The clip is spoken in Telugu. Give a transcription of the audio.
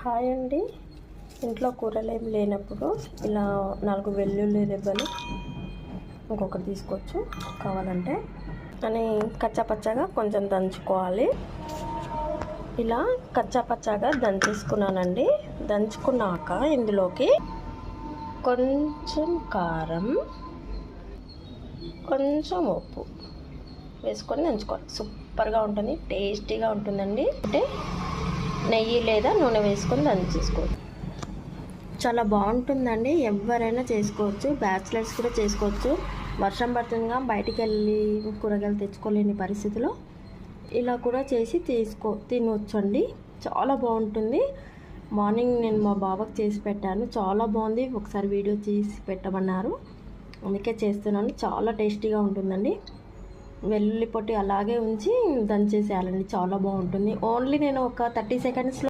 హాయ్ అండి. ఇంట్లో కూరలు ఏమి లేనప్పుడు ఇలా 4 వెల్లుల్లి రెబ్బలు ఇంకొకటి తీసుకోవచ్చు కావాలంటే అని కచ్చాపచ్చాగా కొంచెం దంచుకోవాలి. ఇలా కచ్చాపచ్చాగా దంచేసుకున్నానండి. దంచుకున్నాక ఇందులోకి కొంచెం కారం, కొంచెం ఉప్పు వేసుకొని దంచుకోవాలి. సూపర్గా ఉంటుంది, టేస్టీగా ఉంటుందండి. అంటే నెయ్యి లేదా నూనె వేసుకొని దంచేసుకోవచ్చు. చాలా బాగుంటుందండి. ఎవరైనా చేసుకోవచ్చు, బ్యాచిలర్స్ కూడా చేసుకోవచ్చు. వర్షం పడుతుందిగా బయటికి వెళ్ళి కూరగాయలు తెచ్చుకోలేని పరిస్థితిలో ఇలా కూడా చేసి తినవచ్చండి. చాలా బాగుంటుంది. మార్నింగ్ నేను మా బాబాకి చేసి పెట్టాను, చాలా బాగుంది. ఒకసారి వీడియో తీసి పెట్టమన్నారు, అందుకే చేస్తున్నాను. చాలా టేస్టీగా ఉంటుందండి. వెల్లుల్లి పొట్టి అలాగే ఉంచి దంచేసేయాలండి, చాలా బాగుంటుంది. ఓన్లీ నేను ఒక 30 సెకండ్స్లో